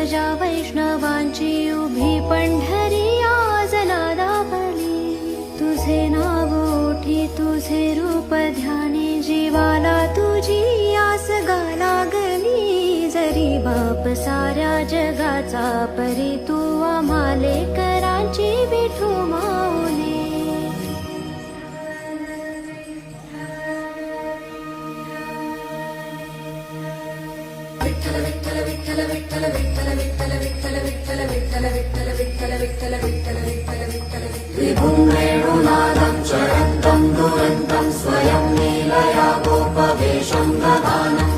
प्रजा वैष्णवांची उभी पंढरी आज नादावली. तुझे नाव ओठी तुझे रूप ध्यानी जीवाला तुझी आस गा लागली. जरी बाप साऱ्या जगाचा परी तू आम्हाले करांची विठू माऊली. विठ्ठल विठ्ठल विठ्ठल विठ्ठल विठ्ठल विठ्ठल विठ्ठल विठ्ठल विठ्ठल विठ्ठल विठ्ठल विठ्ठल विठ्ठल विठ्ठल विठ्ठल विभुं वेणुनादं चरन्तं दुरन्तं स्वयं लीलया गोपवेशं दधानम्.